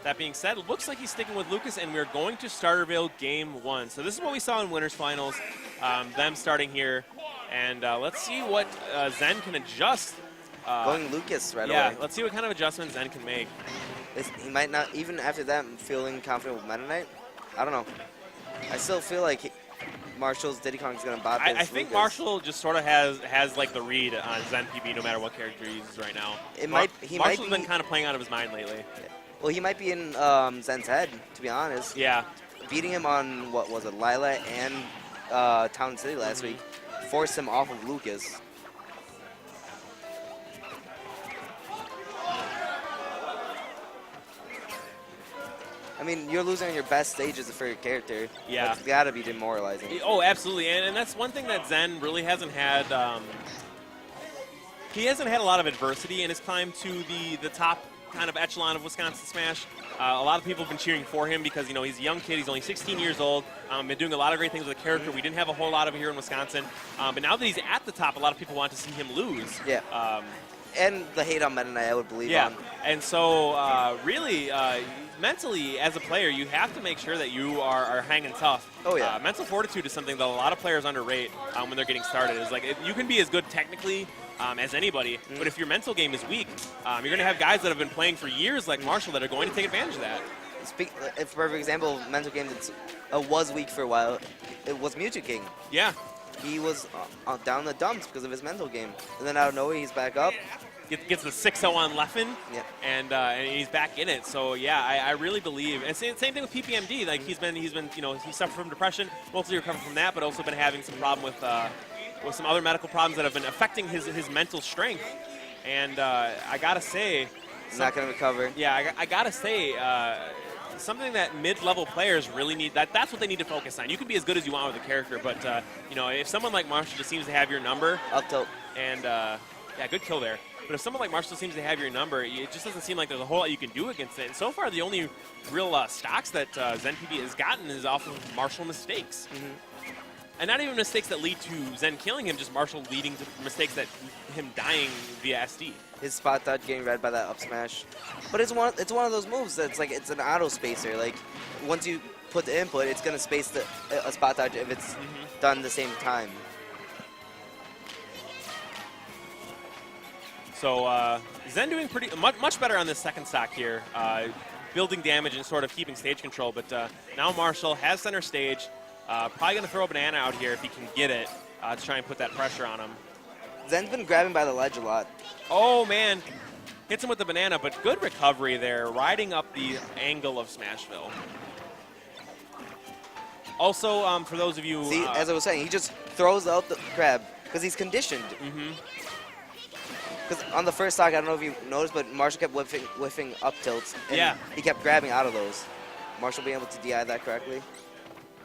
That being said, it looks like he's sticking with Lucas, and we're going to Starterville Game 1. So this is what we saw in Winners Finals, them starting here. And let's see what Zen can adjust. Going Lucas right away. Yeah, let's see what kind of adjustments Zen can make. He might not, even after that, feeling confident with Meta Knight. I don't know. I still feel like Marshall's Diddy Kong is going to bot this I think Lucas. Marshall just sort of has like the read on ZenPB no matter what character he uses right now. Marshall's been kind of playing out of his mind lately. Well, he might be in Zen's head, to be honest. Yeah. Beating him on, what was it, Lila and Town City last week forced him off of Lucas. I mean, you're losing on your best stages for your character. Yeah. That's got to be demoralizing. Oh, absolutely. And that's one thing that Zen really hasn't had. He hasn't had a lot of adversity in his climb to the top kind of echelon of Wisconsin Smash. A lot of people have been cheering for him because, you know, he's a young kid. He's only 16 years old. Been doing a lot of great things with the character. We didn't have a whole lot of it here in Wisconsin. But now that he's at the top, a lot of people want to see him lose. Yeah. And the hate on Meta Knight, I would believe. Yeah. And so, really, mentally, as a player, you have to make sure that you are hanging tough. Oh, yeah. Mental fortitude is something that a lot of players underrate when they're getting started. It's like, you can be as good technically as anybody, but if your mental game is weak, you're going to have guys that have been playing for years like Marshall that are going to take advantage of that. For a perfect example, mental game that was weak for a while, it was Mewtwo King. Yeah. He was down the dumps because of his mental game. And then out of nowhere, he's back up. Gets the 6-0 on Leffen, yeah. And he's back in it. So yeah, I really believe. And same thing with PPMD. Like he's been you know, he suffered from depression, mostly recovered from that, but also been having some problem with some other medical problems that have been affecting his mental strength. And I gotta say, he's not gonna recover. Yeah, I gotta say. Something that mid-level players really need, that's what they need to focus on. You can be as good as you want with a character, but you know, if someone like Marshall just seems to have your number, up tilt, and yeah, good kill there. But if someone like Marshall seems to have your number, it just doesn't seem like there's a whole lot you can do against it. And so far, the only real stocks that ZenPB has gotten is off of Marshall mistakes. And not even mistakes that lead to Zen killing him, just Marshall leading to mistakes that him dying via SD. His spot dodge getting read by that up smash. But it's one of those moves that's like, it's an auto spacer. Like, once you put the input, it's going to space a spot dodge if it's done the same time. So Zen doing much better on this second stock here, building damage and sort of keeping stage control. But now Marshall has center stage, probably going to throw a banana out here if he can get it to try and put that pressure on him. Zen's been grabbing by the ledge a lot. Oh, man. Hits him with the banana, but good recovery there, riding up the angle of Smashville. Also, for those of you... See, as I was saying, he just throws out the grab because he's conditioned. Because on the first stock, I don't know if you noticed, but Marshall kept whiffing up tilts. And he kept grabbing out of those. Marshall being able to DI that correctly.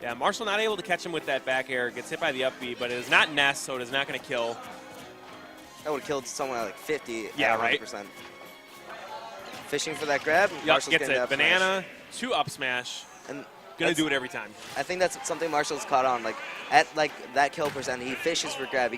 Yeah, Marshall not able to catch him with that back air. Gets hit by the up B, but it is not Nest, so it is not going to kill. That would have killed someone at like 50. Yeah, 100%. Right. Fishing for that grab. Yep, gets it. Banana, 2 up smash. And gonna do it every time. I think that's something Marshall's caught on. Like at that kill percent, he fishes for grab.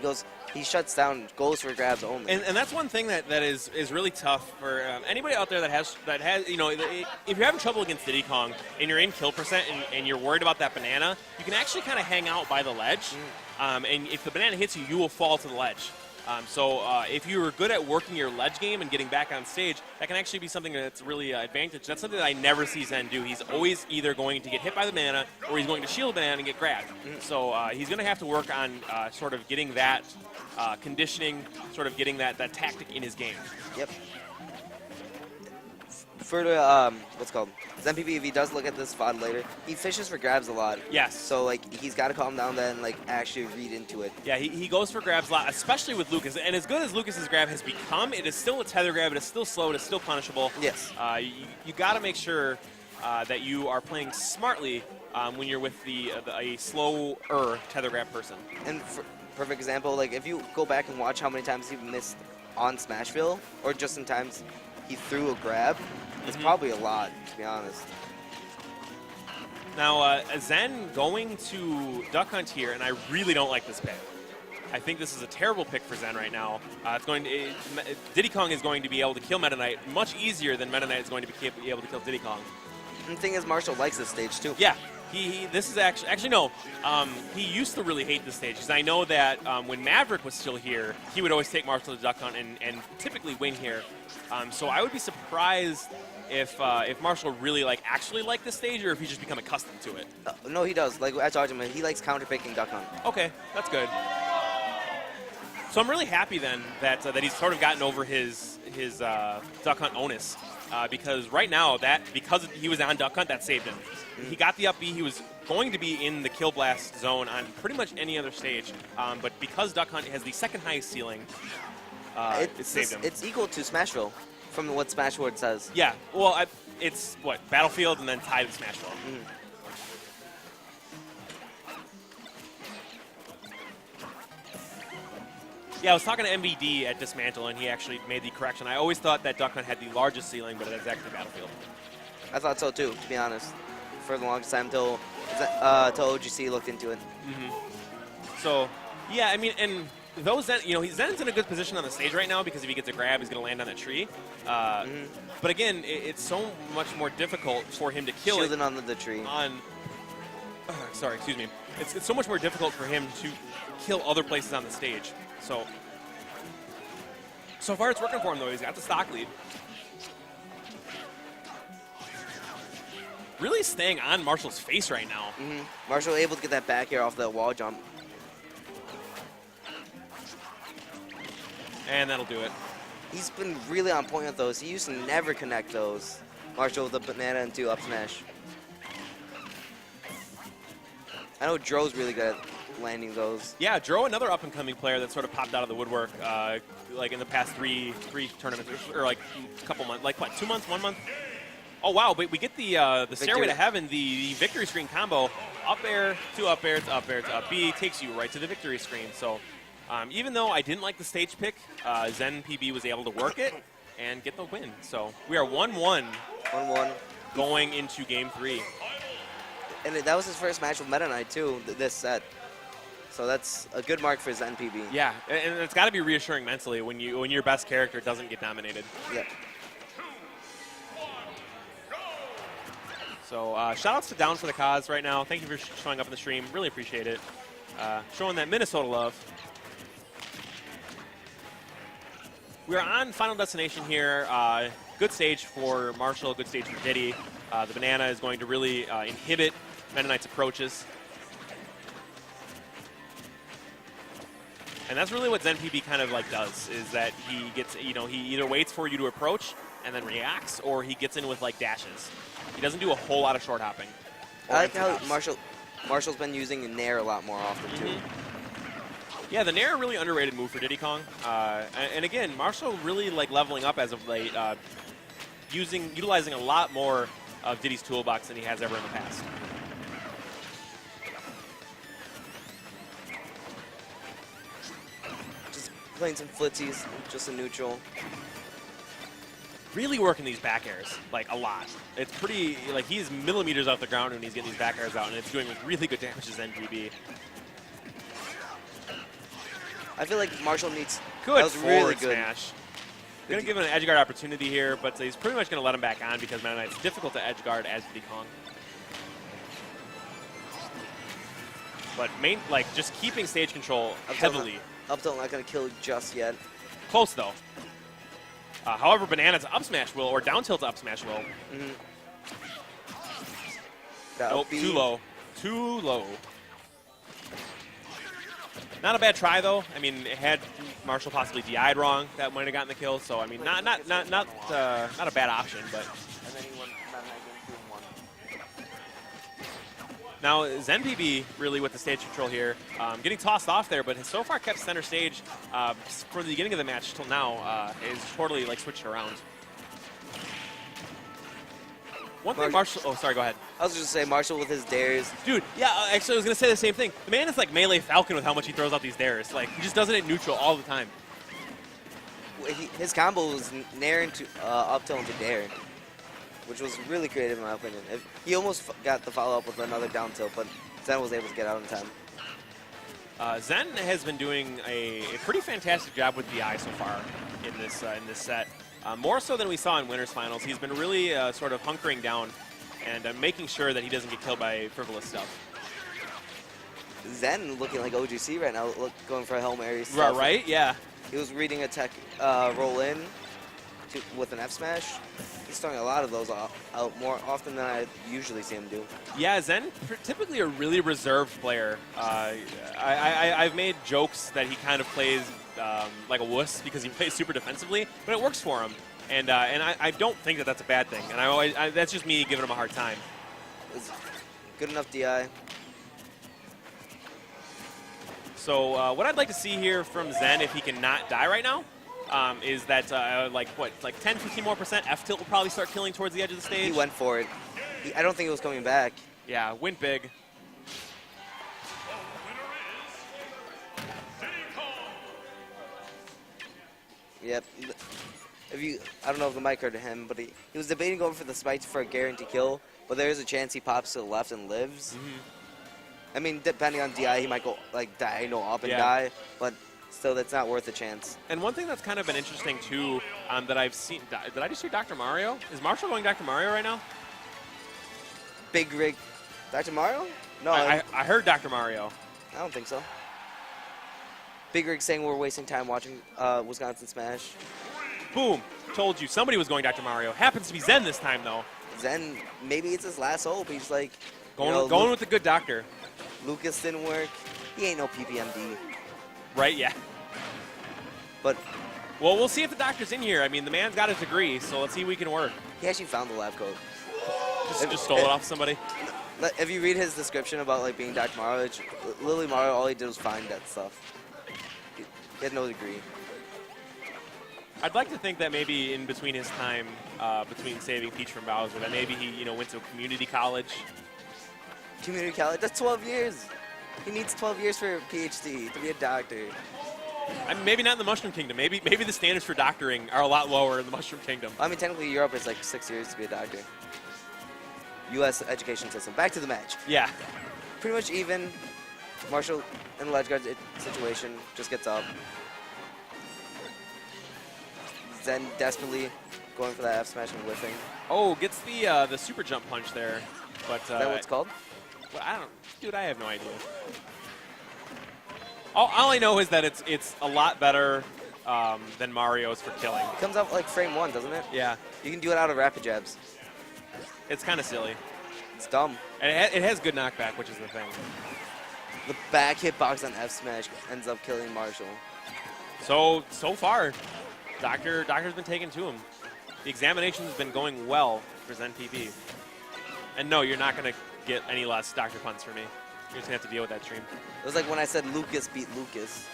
He shuts down, goes for grabs only. And that's one thing that is really tough for anybody out there that has you know, if you're having trouble against Diddy Kong and you're in kill percent and you're worried about that banana, you can actually kind of hang out by the ledge. And if the banana hits you, you will fall to the ledge. So if you were good at working your ledge game and getting back on stage, that can actually be something that's really advantage. That's something that I never see Zen do. He's always either going to get hit by the banana or he's going to shield the banana and get grabbed. So he's going to have to work on sort of getting that conditioning, sort of getting that tactic in his game. Yep. For the, what's it called? ZenPB, if he does look at this VOD later, he fishes for grabs a lot. Yes. So, like, he's got to calm down then, like, actually read into it. Yeah, he goes for grabs a lot, especially with Lucas. And as good as Lucas's grab has become, it is still a tether grab. It is still slow. It is still punishable. Yes. You got to make sure that you are playing smartly when you're with a slower tether grab person. And for perfect example, like, if you go back and watch how many times he missed on Smashville, or just in times he threw a grab, it's probably a lot, to be honest. Now, Zen going to Duck Hunt here, and I really don't like this pick. I think this is a terrible pick for Zen right now. Diddy Kong is going to be able to kill Meta Knight much easier than Meta Knight is going to be able to kill Diddy Kong. And the thing is, Marshall likes this stage too. Yeah. This is actually no. He used to really hate this stage because I know that when Maverick was still here, he would always take Marshall to Duck Hunt and typically win here. So I would be surprised if Marshall really actually liked this stage, or if he's just become accustomed to it. No, he does. Like I told him, he likes counterpicking Duck Hunt. Okay, that's good. So I'm really happy then that he's sort of gotten over his Duck Hunt onus. Because right now, because he was on Duck Hunt, that saved him. He got the up B. He was going to be in the Kill Blast zone on pretty much any other stage. But because Duck Hunt has the second highest ceiling, it saved him. It's equal to Smashville, from what Smashboard says. Yeah. Well, it's what? Battlefield and then tied with Smashville. Mm-hmm. Yeah, I was talking to MVD at Dismantle, and he actually made the correction. I always thought that Duck Hunt had the largest ceiling, but it's actually Battlefield. I thought so too, to be honest. For the longest time, till OGC looked into it. Mm-hmm. So, yeah, I mean, and those Zen's in a good position on the stage right now because if he gets a grab, he's going to land on that tree. But again, it's so much more difficult for him to kill Shielding on the tree. Sorry, excuse me. It's so much more difficult for him to kill other places on the stage. So far it's working for him, though. He's got the stock lead. Really staying on Marshall's face right now. Marshall able to get that back air off the wall jump. And that'll do it. He's been really on point with those. He used to never connect those. Marshall with the banana into up smash. I know Dro's really good at landing those. Yeah, Dro, another up-and-coming player that sort of popped out of the woodwork, like in the past three tournaments, or like a couple months, like what, 2 months, 1 month? Oh wow, we get the Stairway to Heaven, the victory screen combo, up air to up air to up air to up B, takes you right to the victory screen. So even though I didn't like the stage pick, ZenPB was able to work it and get the win. So we are 1-1 going into game 3. And that was his first match with Meta Knight too, this set. So that's a good mark for ZenPB. Yeah, and it's got to be reassuring mentally when your best character doesn't get nominated. Yeah. So shout outs to Down for the Cause right now. Thank you for showing up in the stream. Really appreciate it. Showing that Minnesota love. We are on Final Destination here. Good stage for Marshall, good stage for Diddy. The banana is going to really inhibit Meta Knight's approaches. And that's really what ZenPB kind of does, is that he gets, he either waits for you to approach and then reacts, or he gets in with dashes. He doesn't do a whole lot of short hopping. I like how Marshall's been using Nair a lot more often too. Yeah, the Nair really underrated move for Diddy Kong. And again, Marshall really leveling up as of late, utilizing a lot more of Diddy's toolbox than he has ever in the past. Just playing some footsies, just a neutral. Really working these back airs, a lot. It's pretty, he's millimeters off the ground when he's getting these back airs out, and it's doing really good damage to ZenPB. I feel like Marshall needs... Good that was forward really good. smash. Going to give him an edge guard opportunity here, but he's pretty much going to let him back on because Meta Knight's difficult to edge guard as Diddy Kong. But just keeping stage control heavily. Up tilt not going to kill just yet. Close though. However, banana's up smash will, or down tilt up smash will. Nope, too low. Too low. Not a bad try though. I mean, had Marshall possibly DI'd wrong, that might have gotten the kill. So I mean, not a bad option, but. And then he won game 2-1. Now ZenPB really with the stage control here, getting tossed off there, but has so far kept center stage from the beginning of the match till now. Is totally switched around. One thing Marshall, oh sorry, go ahead. I was just going to say, Marshall with his dares. Dude, yeah, actually I was going to say the same thing. The man is Melee Falcon with how much he throws out these dares. He just does it at neutral all the time. His combo was Nair into up tilt into dare, which was really creative in my opinion. He almost got the follow-up with another down tilt, but Zen was able to get out in time. Zen has been doing a pretty fantastic job with DI so far in this set. More so than we saw in Winners Finals. He's been really sort of hunkering down and making sure that he doesn't get killed by frivolous stuff. Zen looking like OGC right now, going for a Hail Mary stuff. Right? Yeah. He was reading a tech roll in with an F smash. He's throwing a lot of those out more often than I usually see him do. Yeah, Zen, typically a really reserved player. I've made jokes that he kind of plays like a wuss because he plays super defensively, but it works for him. And I don't think that that's a bad thing. And that's just me giving him a hard time. It's good enough DI. So what I'd like to see here from Zen, if he can not die right now, is that like 10, 15 more % F tilt will probably start killing towards the edge of the stage. He went for it. I don't think it was coming back. Yeah, went big. Yep. I don't know if the mic heard him, but he was debating going for the spike for a guarantee kill, but there is a chance he pops to the left and lives. Mm-hmm. I mean, depending on DI, he might go like diagonal up and die, but still, that's not worth a chance. And one thing that's kind of been interesting too, that I've seen. Did I just hear Dr. Mario? Is Marshall going Dr. Mario right now? Big rig, Dr. Mario? No, I heard Dr. Mario. I don't think so. Big rig saying we're wasting time watching Wisconsin Smash. Boom! Told you somebody was going Dr. Mario. Happens to be Zen this time though. Zen, maybe it's his last hope. He's like going with the good doctor. Lucas didn't work. He ain't no PPMD. Right? Yeah. But well, we'll see if the doctor's in here. I mean, the man's got his degree, so let's see if we can work. he actually found the lab code. Just stole it off somebody. If you read his description about like being Dr. Mario, Lily Mario, all he did was find that stuff. He had no degree. I'd like to think that maybe in between his time, between saving Peach from Bowser, that maybe he went to a community college. Community college, that's 12 years. He needs 12 years for a PhD to be a doctor. I mean, maybe not in the Mushroom Kingdom. Maybe the standards for doctoring are a lot lower in the Mushroom Kingdom. I mean, technically Europe is like 6 years to be a doctor. U.S. education system. Back to the match. Yeah. Pretty much even. Marshall in the ledge guard situation just gets up. Zen desperately going for that F smash and whiffing. Oh, gets the super jump punch there, but Is that what it's called? Well, dude, I have no idea. All I know is that it's a lot better than Mario's for killing. It comes out like frame 1, doesn't it? Yeah. You can do it out of rapid jabs. It's kind of silly. It's dumb. And it has good knockback, which is the thing. The back hitbox on F smash ends up killing Marshall. So far, Doctor's been taken to him. The examination's been going well for ZenPB. And no, you're not going to get any less Dr. Punts for me. You're just going to have to deal with that stream. It was like when I said Lucas beat Lucas.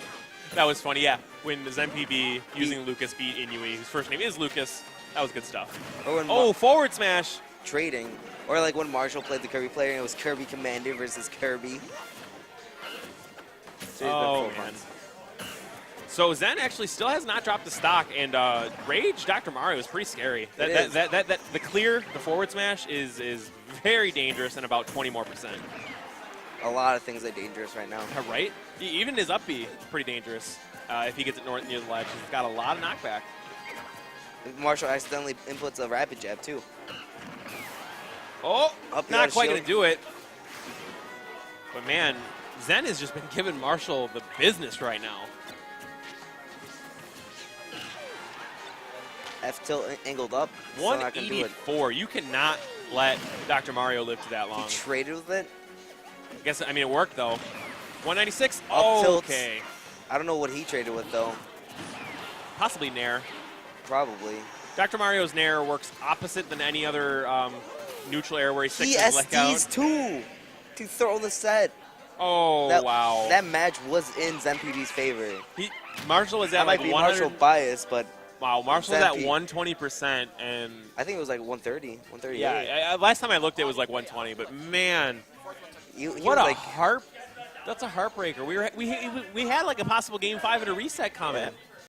That was funny, yeah. When ZenPB using Lucas beat Inui, whose first name is Lucas, that was good stuff. Or when forward smash! Trading. Or like when Marshall played the Kirby player and it was Kirby Commander versus Kirby. So oh, man. So Zen actually still has not dropped the stock, and Rage Dr. Mario is pretty scary. The clear, the forward smash is very dangerous and about 20 more %. A lot of things are dangerous right now. Right? Even his up B is pretty dangerous if he gets it near the ledge. He's got a lot of knockback. Marshall accidentally inputs a rapid jab too. Oh, up not quite going to do it. But man, Zen has just been giving Marshall the business right now. F tilt angled up. 184. You cannot let Dr. Mario live to that long. He traded with it. I mean, it worked though. 196. Up tilts. Okay. I don't know what he traded with though. Possibly Nair. Probably. Dr. Mario's Nair works opposite than any other neutral air where he sticks He his leg out. SDs too to throw the set. Oh, wow. That match was in ZenPB's favor. Marshall was at that like might be 100. Marshall bias, but wow, Marshall was at 120%, and I think it was like 130, 138. Yeah, last time I looked, it was like 120. But man, what a harp! That's a heartbreaker. We had like a possible Game 5 and a reset comment. Yeah.